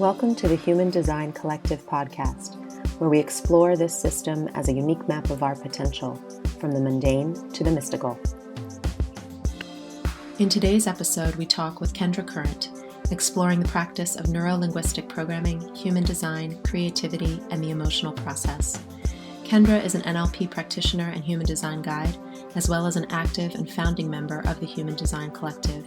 Welcome to the Human Design Collective podcast, where we explore this system as a unique map of our potential, from the mundane to the mystical. In today's episode, we talk with Kendra Current, exploring the practice of Neuro-Linguistic Programming, human design, creativity, and the emotional process. Kendra is an NLP practitioner and human design guide, as well as an active and founding member of the Human Design Collective.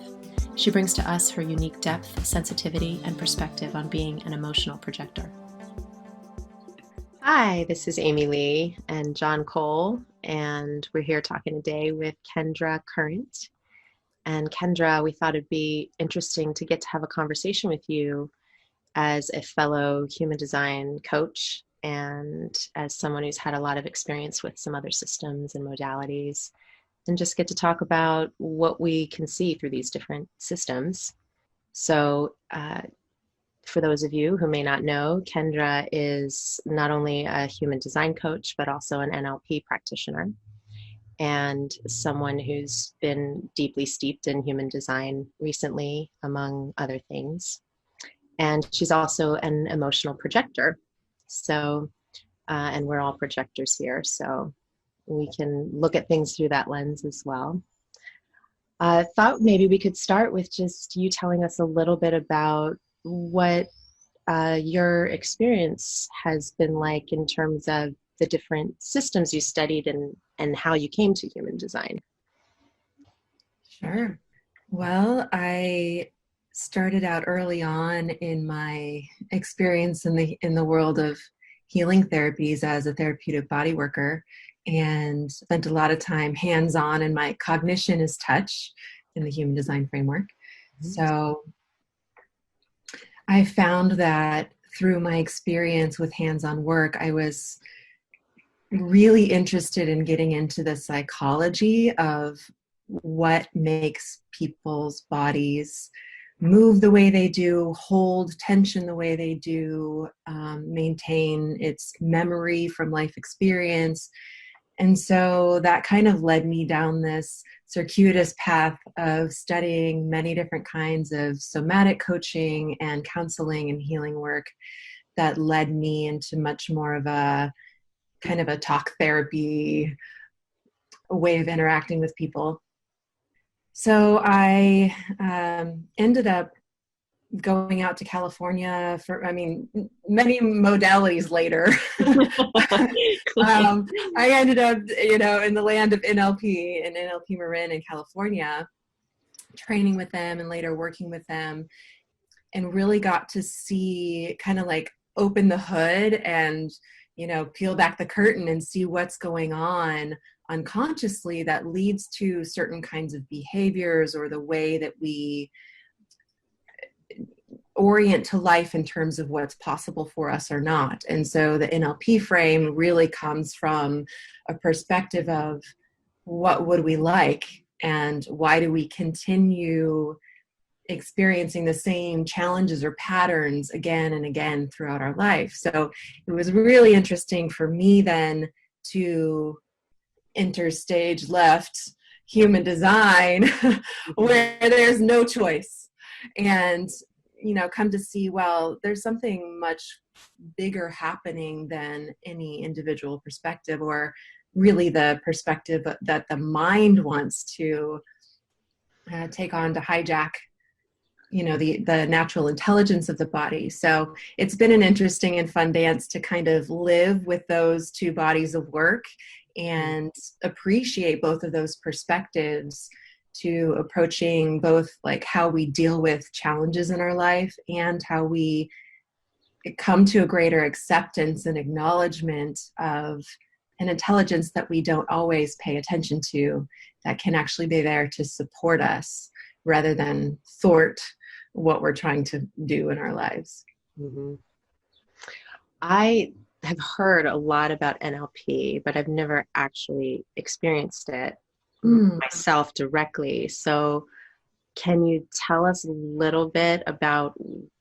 She brings to us her unique depth, sensitivity, and perspective on being an emotional projector. Hi, this is Amy Lee and John Cole, and we're here talking today with Kendra Current. And Kendra, we thought it'd be interesting to get to have a conversation with you as a fellow human design coach and as someone who's had a lot of experience with some other systems and modalities, and just get to talk about what we can see through these different systems. So for those of you who may not know, Kendra is not only a human design coach, but also an NLP practitioner and someone who's been deeply steeped in human design recently, among other things. And she's also an emotional projector. So, and we're all projectors here, so we can look at things through that lens as well. I thought maybe we could start with just you telling us a little bit about what your experience has been like in terms of the different systems you studied and how you came to human design. Sure. Well, I started out early on in my experience in the world of healing therapies as a therapeutic body worker, and spent a lot of time hands-on, and my cognition is touch in the human design framework. Mm-hmm. So I found that through my experience with hands-on work, I was really interested in getting into the psychology of what makes people's bodies move the way they do, hold tension the way they do, maintain its memory from life experience. And so that kind of led me down this circuitous path of studying many different kinds of somatic coaching and counseling and healing work that led me into much more of a kind of a talk therapy way of interacting with people. So I ended up going out to California for, many modalities later. I ended up, in the land of NLP, in NLP Marin in California, training with them and later working with them, and really got to see, kind of like open the hood and, peel back the curtain and see what's going on unconsciously that leads to certain kinds of behaviors or the way that we orient to life in terms of what's possible for us or not. And so the NLP frame really comes from a perspective of what would we like and why do we continue experiencing the same challenges or patterns again and again throughout our life. So it was really interesting for me then to enter stage left human design where there's no choice, and come to see, well, there's something much bigger happening than any individual perspective, or really the perspective that the mind wants to take on to hijack the natural intelligence of the body. So it's been an interesting and fun dance to kind of live with those two bodies of work and appreciate both of those perspectives, to approaching both like how we deal with challenges in our life and how we come to a greater acceptance and acknowledgement of an intelligence that we don't always pay attention to, that can actually be there to support us rather than thwart what we're trying to do in our lives. Mm-hmm. I have heard a lot about NLP, but I've never actually experienced it myself directly. So can you tell us a little bit about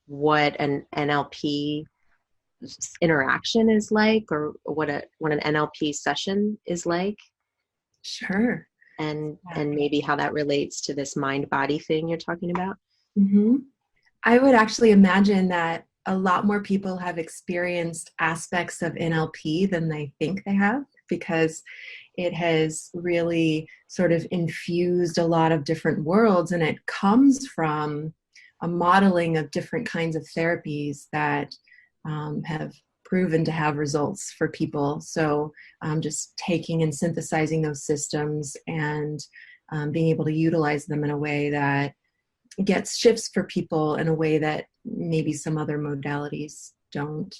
what an NLP interaction is like, or what an NLP session is like? Sure. And maybe how that relates to this mind-body thing you're talking about? Mm-hmm. I would actually imagine that a lot more people have experienced aspects of NLP than they think they have, because it has really sort of infused a lot of different worlds, and it comes from a modeling of different kinds of therapies that have proven to have results for people. So just taking and synthesizing those systems and being able to utilize them in a way that gets shifts for people in a way that maybe some other modalities don't.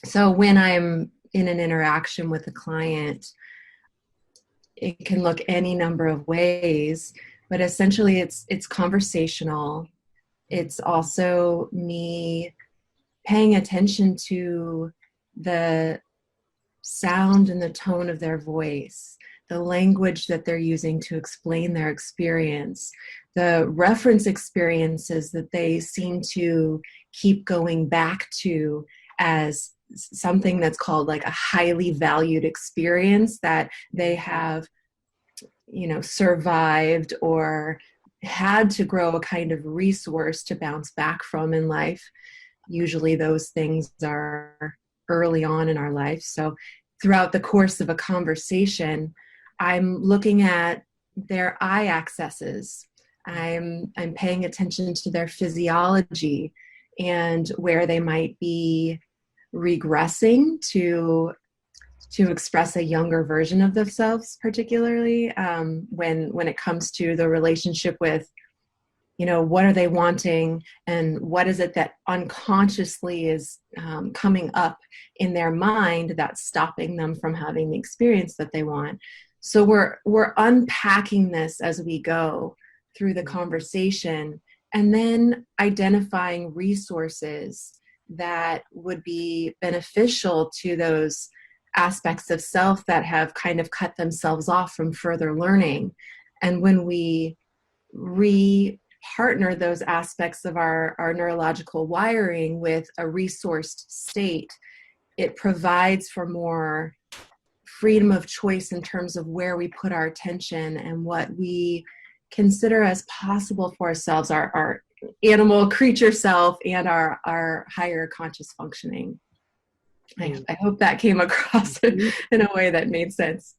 So when I'm in an interaction with a client, it can look any number of ways, but essentially it's conversational. It's also me paying attention to the sound and the tone of their voice, the language that they're using to explain their experience, the reference experiences that they seem to keep going back to as something that's called like a highly valued experience that they have, survived or had to grow a kind of resource to bounce back from in life. Usually those things are early on in our life. So throughout the course of a conversation, I'm looking at their eye accesses. I'm paying attention to their physiology and where they might be regressing to express a younger version of themselves, particularly when it comes to the relationship with, what are they wanting and what is it that unconsciously is coming up in their mind that's stopping them from having the experience that they want. So we're unpacking this as we go through the conversation, and then identifying resources that would be beneficial to those aspects of self that have kind of cut themselves off from further learning. And when we partner those aspects of our neurological wiring with a resourced state, it provides for more freedom of choice in terms of where we put our attention and what we consider as possible for ourselves, our animal creature self and our higher conscious functioning. I hope that came across in a way that made sense.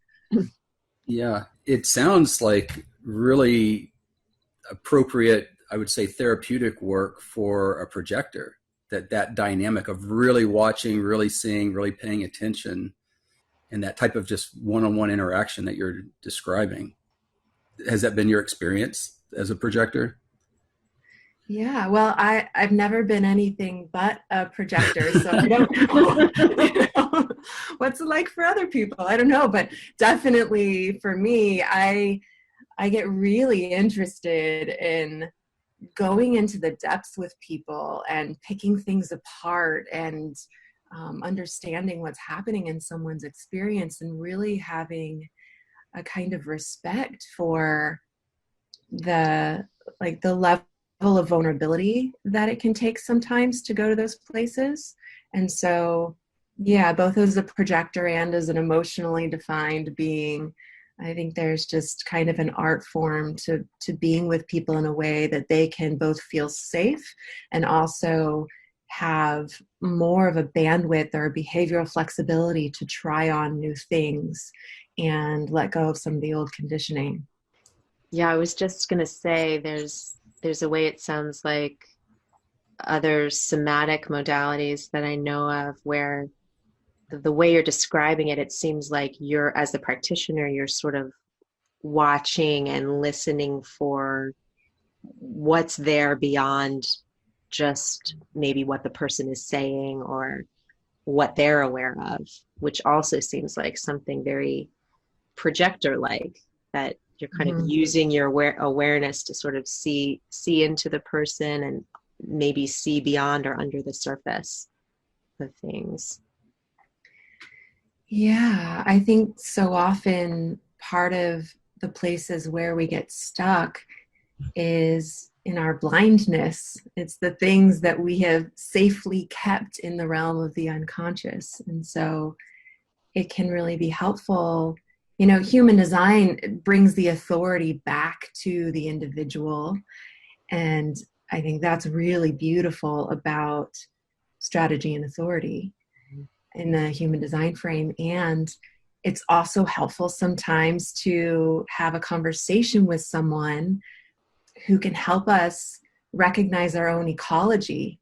Yeah, it sounds like really appropriate, I would say, therapeutic work for a projector. That dynamic of really watching, really seeing, really paying attention, and that type of just one-on-one interaction that you're describing. Has that been your experience as a projector? Yeah, well, I've never been anything but a projector, so I don't know, what's it like for other people. I don't know, but definitely for me, I get really interested in going into the depths with people and picking things apart and understanding what's happening in someone's experience, and really having a kind of respect for the level of vulnerability that it can take sometimes to go to those places. And so, yeah, both as a projector and as an emotionally defined being, I think there's just kind of an art form to being with people in a way that they can both feel safe and also have more of a bandwidth or a behavioral flexibility to try on new things and let go of some of the old conditioning. Yeah, I was just going to say there's a way it sounds like other somatic modalities that I know of where the way you're describing it, it seems like you're, as the practitioner, you're sort of watching and listening for what's there beyond just maybe what the person is saying or what they're aware of, which also seems like something very projector-like, that you're kind of using your awareness to sort of see into the person and maybe see beyond or under the surface of things. Yeah, I think so often part of the places where we get stuck is in our blindness. It's the things that we have safely kept in the realm of the unconscious. And so it can really be helpful. Human design brings the authority back to the individual. And I think that's really beautiful about strategy and authority in the human design frame. And it's also helpful sometimes to have a conversation with someone who can help us recognize our own ecology,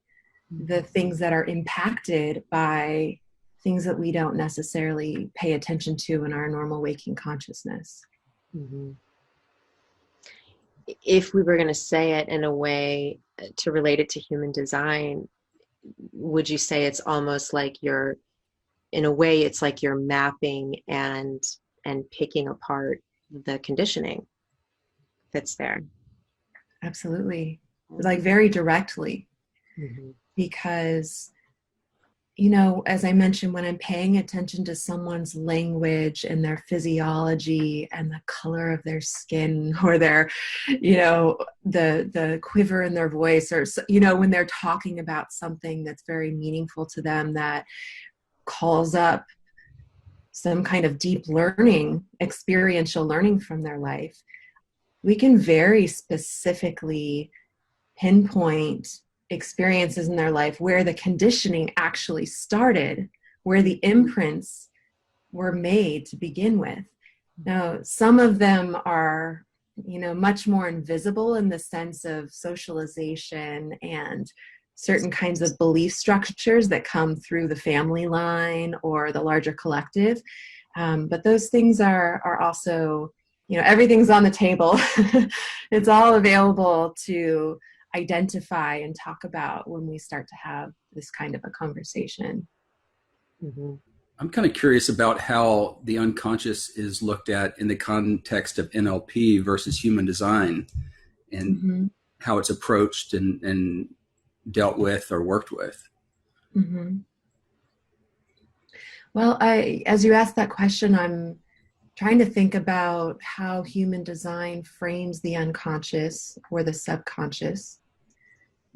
the things that are impacted by things that we don't necessarily pay attention to in our normal waking consciousness. Mm-hmm. If we were going to say it in a way to relate it to human design, would you say it's almost like in a way, it's like you're mapping and picking apart the conditioning that's there? Absolutely. Like very directly. Mm-hmm. Because, as I mentioned, when I'm paying attention to someone's language and their physiology and the color of their skin, or their, the quiver in their voice, or, when they're talking about something that's very meaningful to them, that calls up some kind of deep learning, experiential learning from their life, we can very specifically pinpoint experiences in their life where the conditioning actually started, where the imprints were made to begin with. Now, some of them are, much more invisible in the sense of socialization and certain kinds of belief structures that come through the family line or the larger collective. But those things are also, everything's on the table. It's all available to identify and talk about when we start to have this kind of a conversation. Mm-hmm. I'm kind of curious about how the unconscious is looked at in the context of NLP versus human design, and Mm-hmm. how it's approached and dealt with or worked with. Mm-hmm. Well, as you asked that question, I'm trying to think about how human design frames the unconscious or the subconscious.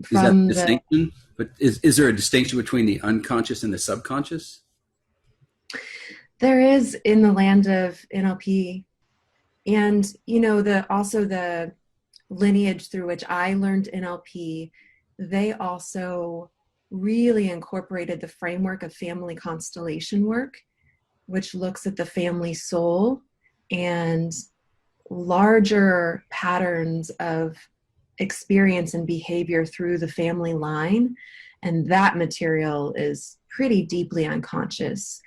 Is that the distinction? But is there a distinction between the unconscious and the subconscious? There is, in the land of NLP, and also the lineage through which I learned NLP, they also really incorporated the framework of family constellation work, which looks at the family soul and larger patterns of experience and behavior through the family line. And that material is pretty deeply unconscious.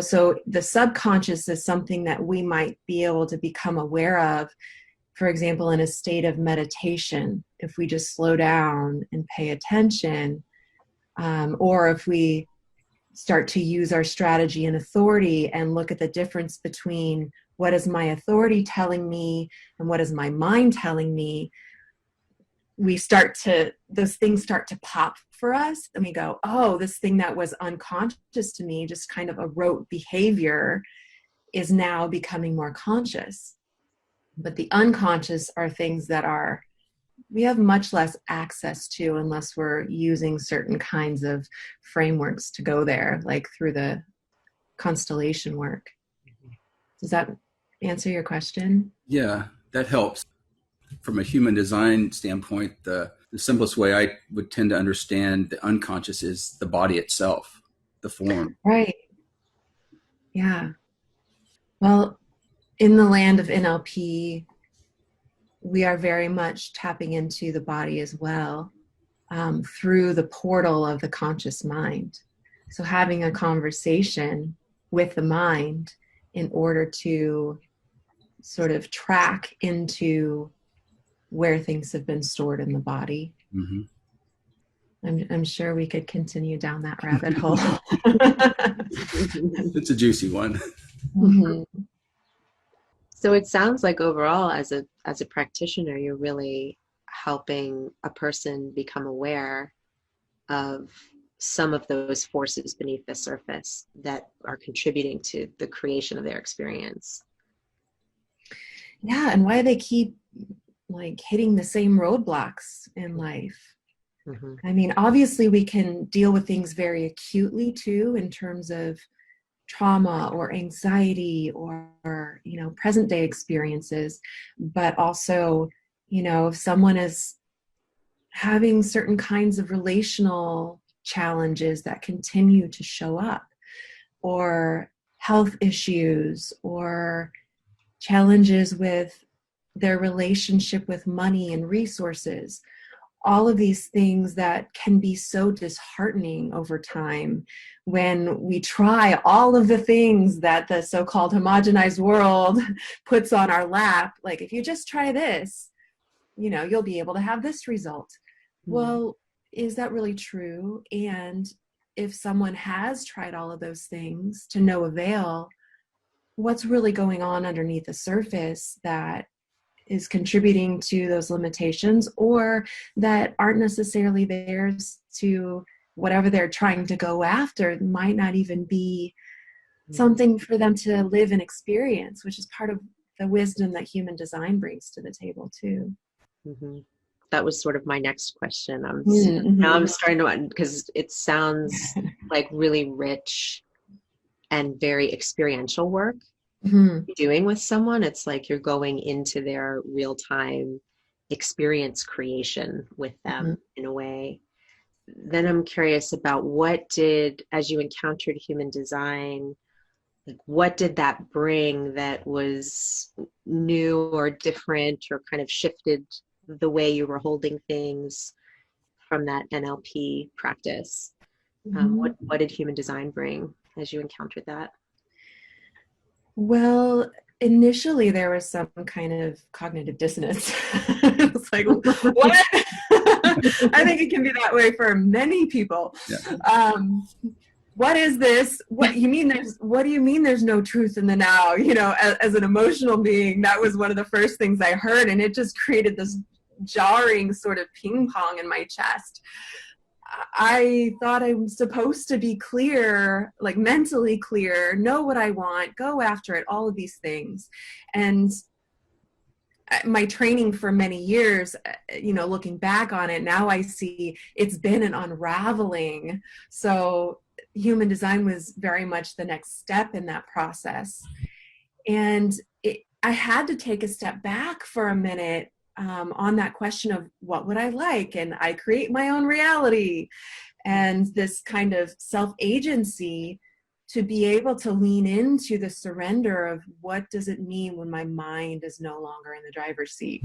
So the subconscious is something that we might be able to become aware of, for example, in a state of meditation, if we just slow down and pay attention, or if we start to use our strategy and authority and look at the difference between what is my authority telling me and what is my mind telling me, those things start to pop for us, and we go, oh, this thing that was unconscious to me, just kind of a rote behavior, is now becoming more conscious. But the unconscious are things that we have much less access to unless we're using certain kinds of frameworks to go there, like through the constellation work. Does that answer your question? Yeah, that helps. From a human design standpoint, the simplest way I would tend to understand the unconscious is the body itself, the form. Right. Yeah. Well, in the land of NLP, we are very much tapping into the body as well, through the portal of the conscious mind. So having a conversation with the mind in order to sort of track into where things have been stored in the body. Mm-hmm. I'm sure we could continue down that rabbit hole. It's a juicy one. Mm-hmm. So it sounds like overall, as a practitioner, you're really helping a person become aware of some of those forces beneath the surface that are contributing to the creation of their experience. Yeah, and why they keep hitting the same roadblocks in life. Mm-hmm. I mean, obviously we can deal with things very acutely too, in terms of trauma or anxiety or present day experiences, but also, if someone is having certain kinds of relational challenges that continue to show up, or health issues, or challenges with their relationship with money and resources. All of these things that can be so disheartening over time when we try all of the things that the so-called homogenized world puts on our lap. Like, if you just try this, you'll be able to have this result. Well, is that really true? And if someone has tried all of those things to no avail, what's really going on underneath the surface that is contributing to those limitations, or that aren't necessarily theirs to whatever they're trying to go after? It might not even be something for them to live and experience, which is part of the wisdom that human design brings to the table too. Mm-hmm. That was sort of my next question. Now I'm starting to, because it sounds like really rich and very experiential work. Doing with someone. It's like you're going into their real-time experience creation with them in a way. Then I'm curious about as you encountered human design, like what did that bring that was new or different, or kind of shifted the way you were holding things from that NLP practice? What did human design bring as you encountered that? Well, initially there was some kind of cognitive dissonance. It's like, what? I think it can be that way for many people. Yeah. What is this? What do you mean there's no truth in the now? As an emotional being, that was one of the first things I heard, and it just created this jarring sort of ping pong in my chest. I thought I was supposed to be clear, like mentally clear, know what I want, go after it, all of these things. And my training for many years, looking back on it, now I see it's been an unraveling. So human design was very much the next step in that process. And I had to take a step back for a minute on that question of what would I like, and I create my own reality, and this kind of self-agency to be able to lean into the surrender of what does it mean when my mind is no longer in the driver's seat,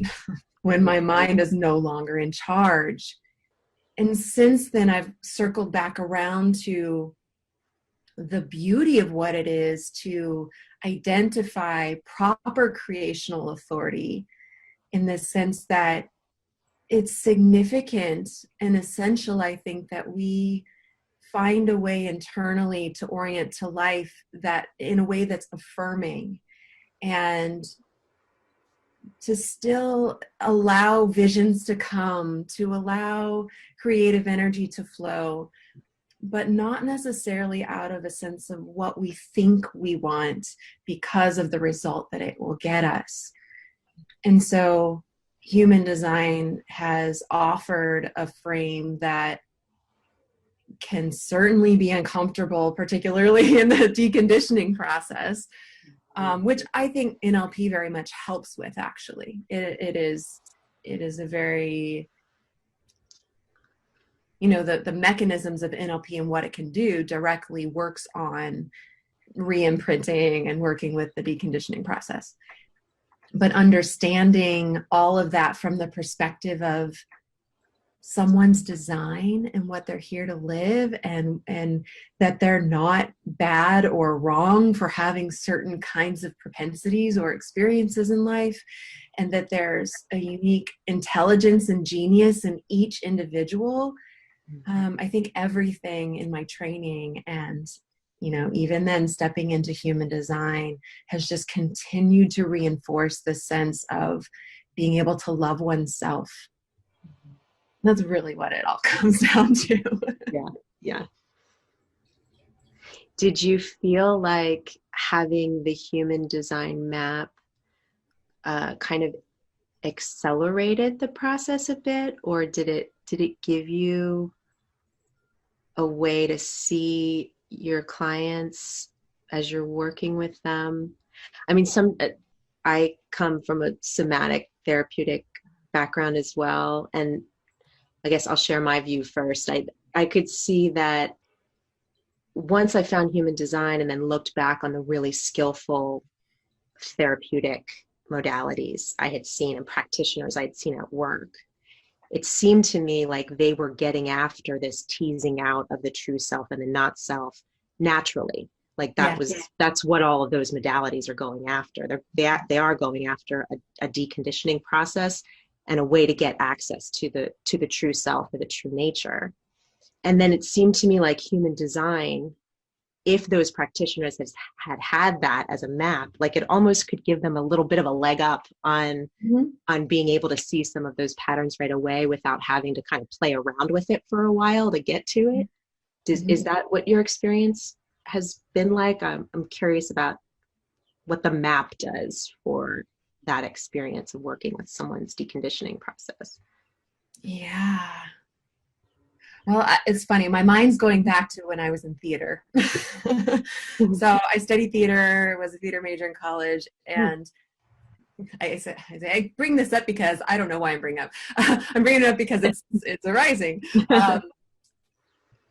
when my mind is no longer in charge. And since then, I've circled back around to the beauty of what it is to identify proper creational authority, in the sense that it's significant and essential, I think, that we find a way internally to orient to life that in a way that's affirming, and to still allow visions to come, to allow creative energy to flow, but not necessarily out of a sense of what we think we want because of the result that it will get us. And so human design has offered a frame that can certainly be uncomfortable, particularly in the deconditioning process, which I think NLP very much helps with, actually. It is a very, the mechanisms of NLP and what it can do directly works on re-imprinting and working with the deconditioning process. But understanding all of that from the perspective of someone's design and what they're here to live, and that they're not bad or wrong for having certain kinds of propensities or experiences in life, and that there's a unique intelligence and genius in each individual. I think everything in my training, and even then stepping into human design, has just continued to reinforce the sense of being able to love oneself. That's really what it all comes down to. Yeah. Did you feel like having the human design map kind of accelerated the process a bit, or did it give you a way to see your clients as you're working with them? I mean, I come from a somatic therapeutic background as well, and I guess I'll share my view first. I could see that once I found human design and then looked back on the really skillful therapeutic modalities I had seen and practitioners I had seen at work, it seemed to me like they were getting after this teasing out of the true self and the not self naturally. Like that's what all of those modalities are going after. They are going after a deconditioning process and a way to get access to the true self or the true nature. And then it seemed to me like human design, if those practitioners had that as a map, like it almost could give them a little bit of a leg up on being able to see some of those patterns right away without having to kind of play around with it for a while to get to it. Is that what your experience has been like? I'm curious about what the map does for that experience of working with someone's deconditioning process. Yeah. Well, it's funny. My mind's going back to when I was in theater. So I studied theater, was a theater major in college, and I bring this up because I don't know why I'm bringing up. I'm bringing it up because it's arising.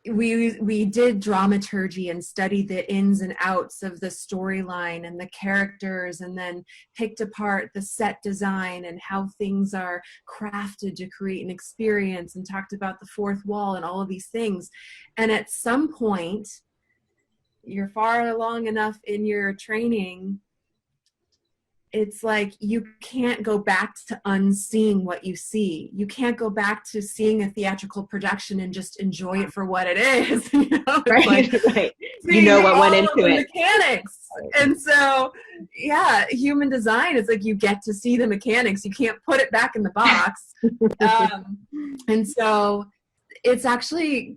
We did dramaturgy and studied the ins and outs of the storyline and the characters, and then picked apart the set design and how things are crafted to create an experience, and talked about the fourth wall and all of these things. And at some point, you're far along enough in your training, it's like you can't go back to unseeing what you see. You can't go back to seeing a theatrical production and just enjoy it for what it is. You know? Right. You know what went into it. Mechanics. And so, yeah, human design is like you get to see the mechanics. You can't put it back in the box. And so it's actually,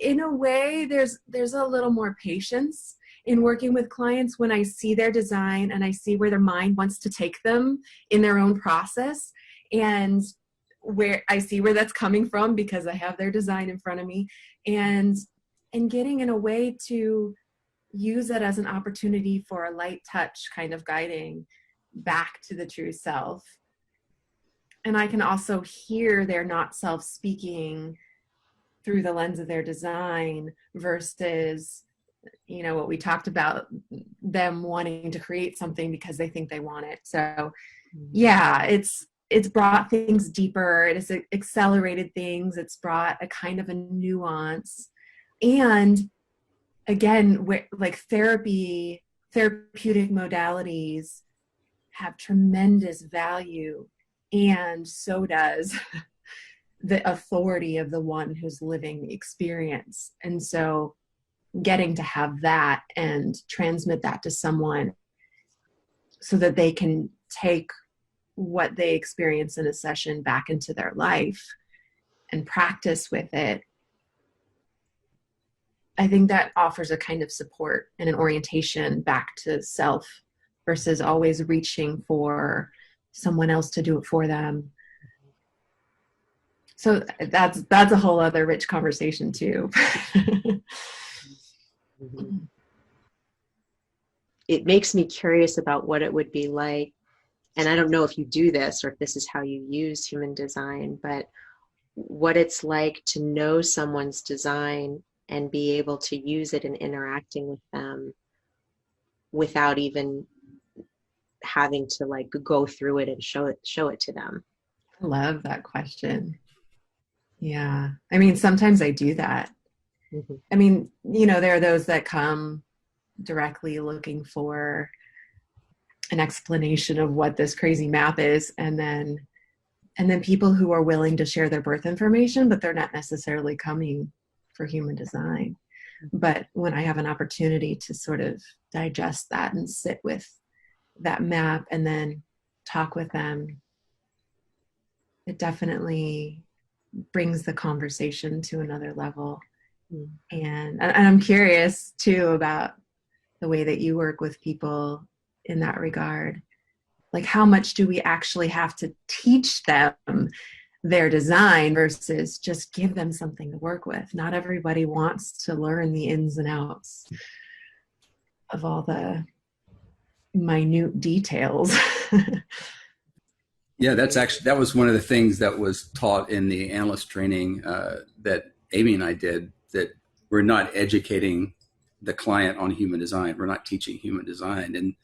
in a way, there's a little more patience in working with clients when I see their design and I see where their mind wants to take them in their own process, and where I see where that's coming from because I have their design in front of me, and getting in a way to use it as an opportunity for a light touch kind of guiding back to the true self. And I can also hear their not self speaking through the lens of their design versus, you know, what we talked about, them wanting to create something because they think they want it. So yeah, it's brought things deeper. It has accelerated things. It's brought a kind of a nuance. And again, like therapeutic modalities have tremendous value, and so does the authority of the one who's living the experience. And so getting to have that and transmit that to someone so that they can take what they experience in a session back into their life and practice with it, I think that offers a kind of support and an orientation back to self versus always reaching for someone else to do it for them. So that's a whole other rich conversation too. It makes me curious about what it would be like, and I don't know if you do this or if this is how you use human design, but what it's like to know someone's design and be able to use it in interacting with them without even having to like go through it and show it to them. I love that question. Yeah. I mean, sometimes I do that. Mm-hmm. I mean, you know, there are those that come directly looking for an explanation of what this crazy math is, and then people who are willing to share their birth information, but they're not necessarily coming for human design. But when I have an opportunity to sort of digest that and sit with that map and then talk with them, it definitely brings the conversation to another level. And I'm curious too about the way that you work with people in that regard. Like, how much do we actually have to teach them their design versus just give them something to work with? Not everybody wants to learn the ins and outs of all the minute details. Yeah, that was one of the things that was taught in the analyst training that Amy and I did, that we're not educating the client on human design. We're not teaching human design. And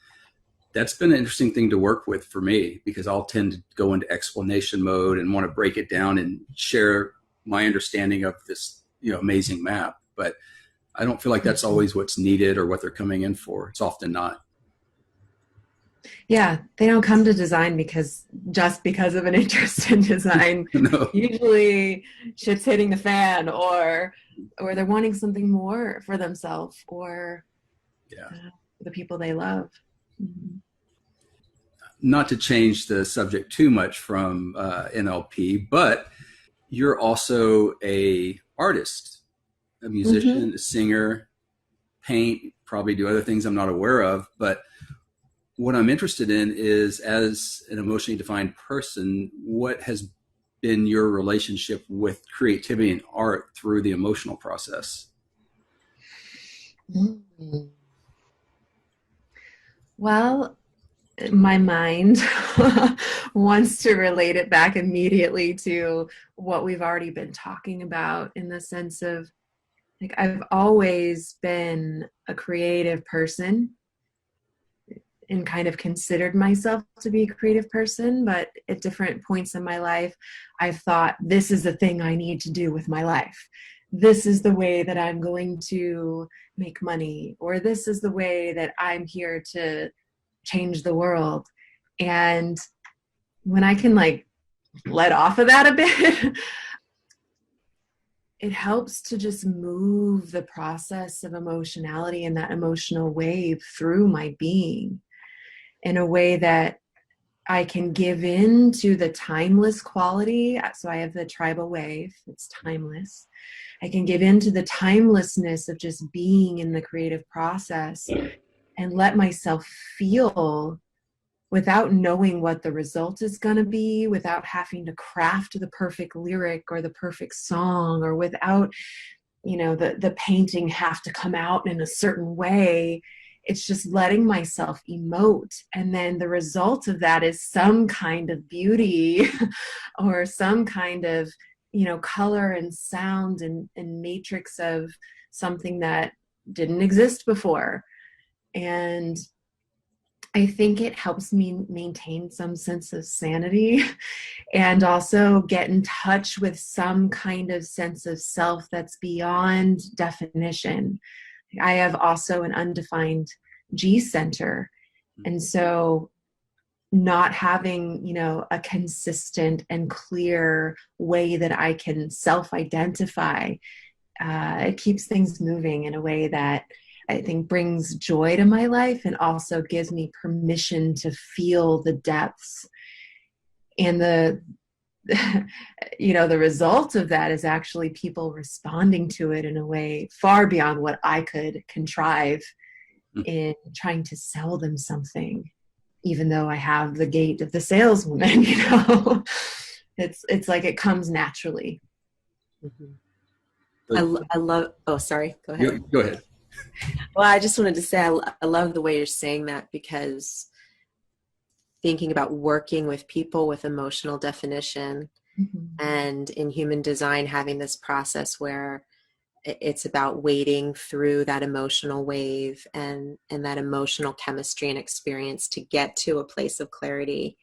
that's been an interesting thing to work with for me, because I'll tend to go into explanation mode and want to break it down and share my understanding of this, amazing map. But I don't feel like that's always what's needed or what they're coming in for. It's often not. Yeah, they don't come to design just because of an interest in design. No. Usually shit's hitting the fan, or they're wanting something more for themselves or the people they love. Mm-hmm. Not to change the subject too much from NLP, but you're also a artist, a musician, a singer, paint, probably do other things I'm not aware of. But what I'm interested in is, as an emotionally defined person, what has been your relationship with creativity and art through the emotional process? Mm-hmm. Well, my mind wants to relate it back immediately to what we've already been talking about, in the sense of, like, I've always been a creative person and kind of considered myself to be a creative person, but at different points in my life, I've thought, this is the thing I need to do with my life. This is the way that I'm going to make money, or this is the way that I'm here to change the world. And when I can let off of that a bit, it helps to just move the process of emotionality and that emotional wave through my being in a way that I can give in to the timeless quality. So I have the tribal wave, it's timeless. I can give in to the timelessness of just being in the creative process and let myself feel, without knowing what the result is going to be, without having to craft the perfect lyric or the perfect song, or without, the painting have to come out in a certain way. It's just letting myself emote. And then the result of that is some kind of beauty or some kind of, color and sound and matrix of something that didn't exist before. And I think it helps me maintain some sense of sanity and also get in touch with some kind of sense of self that's beyond definition. I have also an undefined G center. And so not having, a consistent and clear way that I can self-identify, it keeps things moving in a way that I think brings joy to my life, and also gives me permission to feel the depths. And the result of that is actually people responding to it in a way far beyond what I could contrive in trying to sell them something, even though I have the gait of the saleswoman. It's like it comes naturally. Mm-hmm. I love, oh, sorry, go ahead. Go ahead. Well, I just wanted to say I love the way you're saying that, because thinking about working with people with emotional definition, and in human design, having this process where it's about wading through that emotional wave and that emotional chemistry and experience to get to a place of clarity.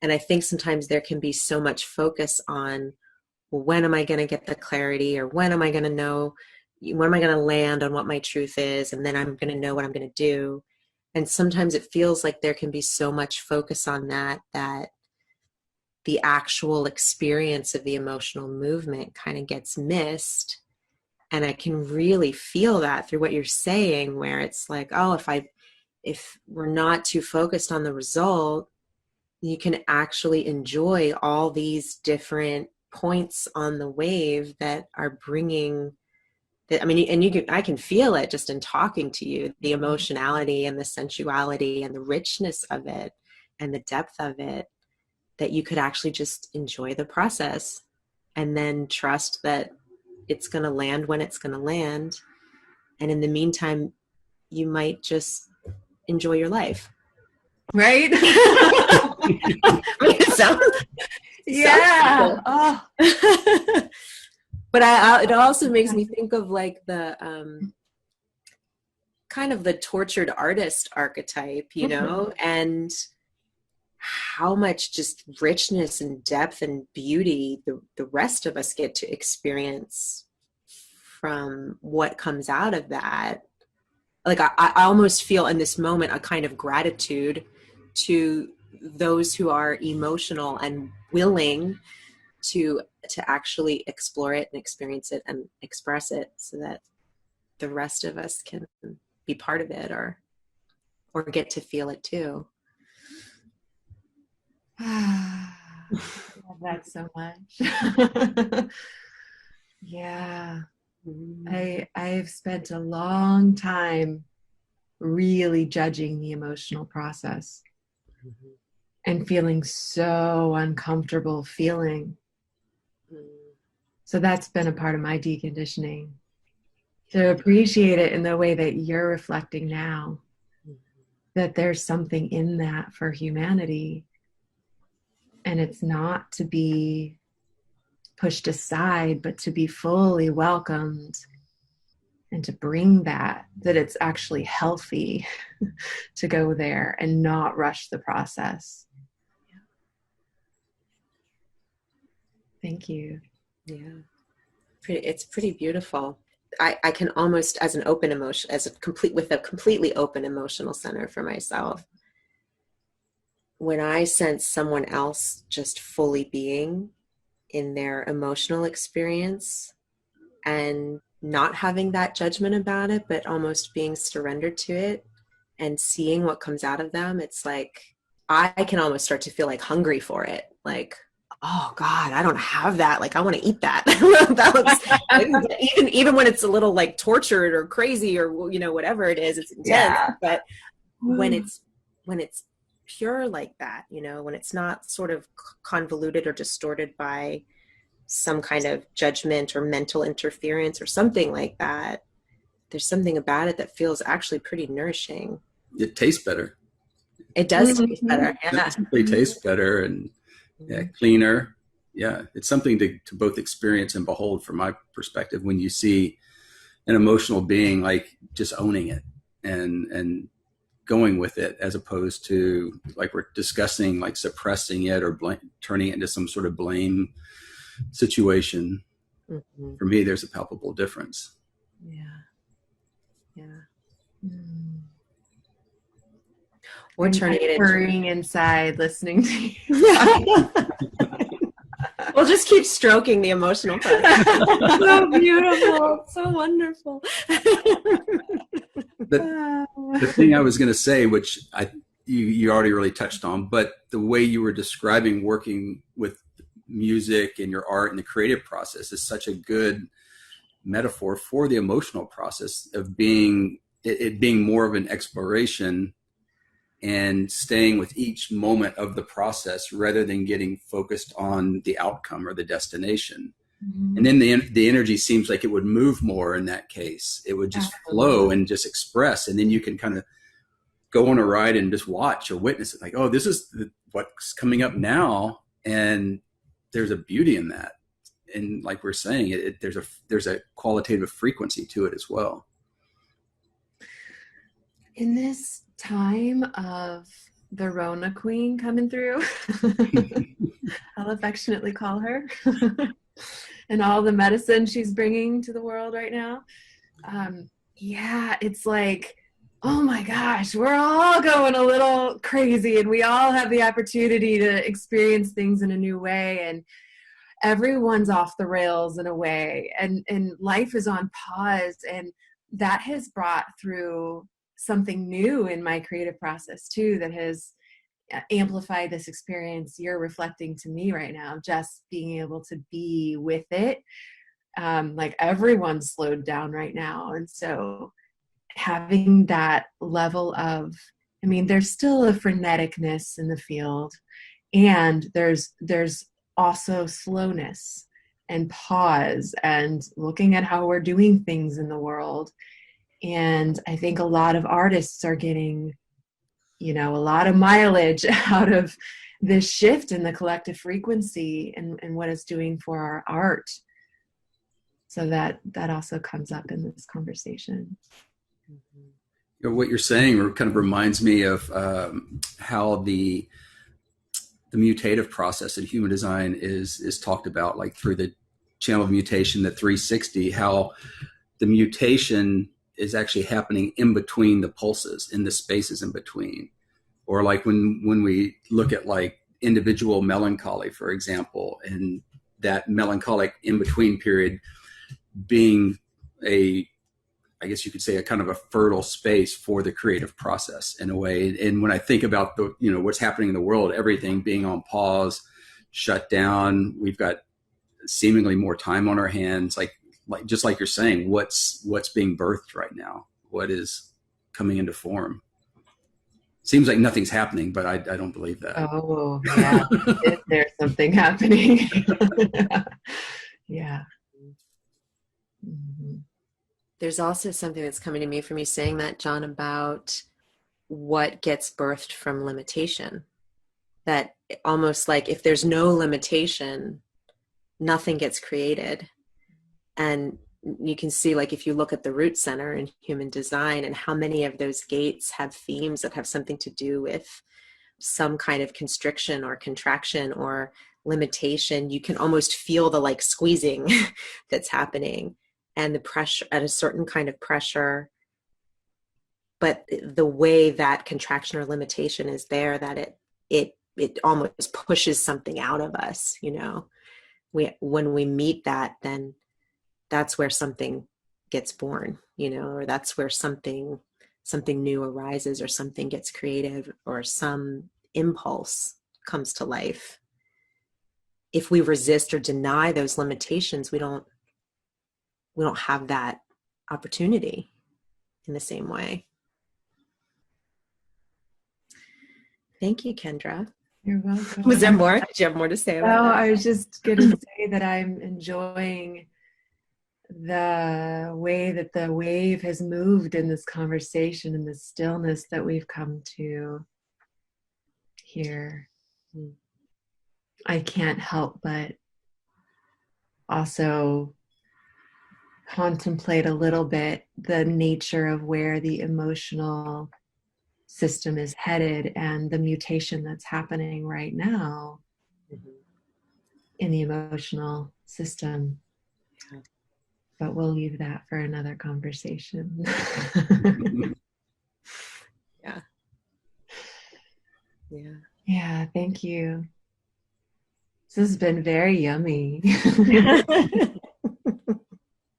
And I think sometimes there can be so much focus on, well, when am I going to get the clarity, or when am I going to know, when am I going to land on what my truth is, and then I'm going to know what I'm going to do. And sometimes it feels like there can be so much focus on that the actual experience of the emotional movement kind of gets missed. And I can really feel that through what you're saying, where it's like, oh, if we're not too focused on the result, you can actually enjoy all these different points on the wave that are bringing that. I mean, and I can feel it just in talking to you, the emotionality and the sensuality and the richness of it and the depth of it, that you could actually just enjoy the process and then trust that it's going to land when it's going to land. And in the meantime, you might just enjoy your life. right? It sounds, yeah. Oh. But it also makes me think of like the kind of the tortured artist archetype, you know, and how much just richness and depth and beauty the rest of us get to experience from what comes out of that. Like I almost feel in this moment a kind of gratitude to those who are emotional and willing to actually explore it and experience it and express it, so that the rest of us can be part of it or get to feel it too. I love that so much. Yeah. I've spent a long time really judging the emotional process and feeling so uncomfortable feeling. So that's been a part of my deconditioning, to appreciate it in the way that you're reflecting now, that there's something in that for humanity, and it's not to be pushed aside, but to be fully welcomed, and to bring that it's actually healthy to go there and not rush the process. Thank you. Yeah, it's pretty beautiful. I can almost, as an open emotion, with a completely open emotional center for myself, when I sense someone else just fully being in their emotional experience and not having that judgment about it, but almost being surrendered to it and seeing what comes out of them, it's like I can almost start to feel like hungry for it. Like, oh God, I don't have that. Like, I want to eat that. even when it's a little like tortured or crazy or, you know, whatever it is, it's intense. Yeah. But when it's pure like that, you know, when it's not sort of convoluted or distorted by some kind of judgment or mental interference or something like that, there's something about it that feels actually pretty nourishing. It tastes better. It does taste better. Yeah. It simply tastes better and cleaner. Yeah. It's something to both experience and behold from my perspective, when you see an emotional being like just owning it and going with it, as opposed to, like we're discussing, like suppressing it or turning it into some sort of blame situation. For me, there's a palpable difference. Yeah. Or turning it into purring inside, listening to you. We'll just keep stroking the emotional part. So beautiful, so wonderful. The thing I was going to say, which you already really touched on, but the way you were describing working with music and your art and the creative process is such a good metaphor for the emotional process of being more of an exploration and staying with each moment of the process rather than getting focused on the outcome or the destination. And then the energy seems like it would move more in that case. It would just flow and just express. And then you can kind of go on a ride and just watch or witness it. Like, oh, this is what's coming up now. And there's a beauty in that. And like we're saying, there's a qualitative frequency to it as well. In this time of the Rona Queen coming through, I'll affectionately call her, and all the medicine she's bringing to the world right now. It's like, oh my gosh, we're all going a little crazy, and we all have the opportunity to experience things in a new way, and everyone's off the rails in a way, and life is on pause, and that has brought through something new in my creative process too, that has amplified this experience you're reflecting to me right now, just being able to be with it. Like everyone's slowed down right now, and so having that level of, I mean, there's still a freneticness in the field, and there's also slowness and pause and looking at how we're doing things in the world. And I think a lot of artists are getting a lot of mileage out of this shift in the collective frequency and what it's doing for our art. So that also comes up in this conversation. What you're saying kind of reminds me of how the mutative process in human design is talked about, like through the channel of mutation, the 360, how the mutation is actually happening in between the pulses, in the spaces in between. Or like when we look at like individual melancholy, for example, and that melancholic in-between period being I guess you could say a kind of a fertile space for the creative process in a way. And when I think about what's happening in the world, everything being on pause, shut down, we've got seemingly more time on our hands, like just like you're saying, what's being birthed right now, what is coming into form. Seems like nothing's happening, but I don't believe that. Oh, yeah. Is there something happening? Yeah. Mm-hmm. There's also something that's coming to me from you saying that, John, about what gets birthed from limitation. That almost like if there's no limitation, nothing gets created. And you can see, like, if you look at the root center in human design and how many of those gates have themes that have something to do with some kind of constriction or contraction or limitation, you can almost feel the like squeezing that's happening and the pressure, at a certain kind of pressure. But the way that contraction or limitation is there, that it almost pushes something out of us, when we meet that, then that's where something gets born, or that's where something new arises, or something gets creative, or some impulse comes to life. If we resist or deny those limitations, we don't have that opportunity in the same way. Thank you, Kendra. You're welcome. Was there more? Did you have more to say about that? I was just going to say that I'm enjoying the way that the wave has moved in this conversation and the stillness that we've come to hear. I can't help but also contemplate a little bit the nature of where the emotional system is headed and the mutation that's happening right now in the emotional system. But we'll leave that for another conversation. Yeah. Yeah, thank you. This has been very yummy.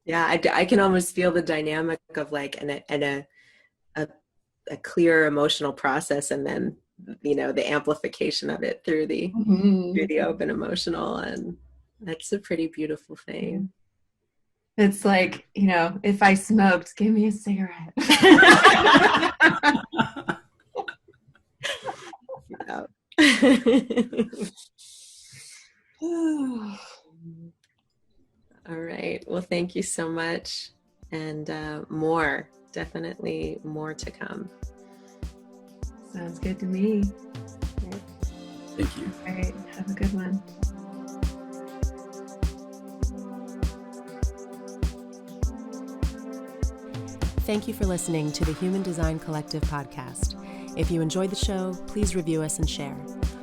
Yeah, I can almost feel the dynamic of like a clear emotional process, and then the amplification of it through the open emotional, and that's a pretty beautiful thing. It's like, if I smoked, give me a cigarette. Yeah. All right. Well, thank you so much. And definitely more to come. Sounds good to me. Thank you. All right. Have a good one. Thank you for listening to the Human Design Collective podcast. If you enjoyed the show, please review us and share.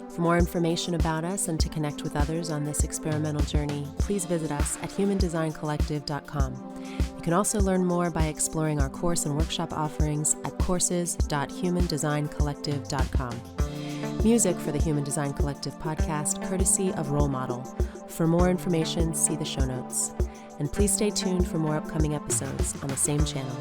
For more information about us and to connect with others on this experimental journey, please visit us at humandesigncollective.com. You can also learn more by exploring our course and workshop offerings at courses.humandesigncollective.com. Music for the Human Design Collective podcast, courtesy of Role Model. For more information, see the show notes. And please stay tuned for more upcoming episodes on the same channel.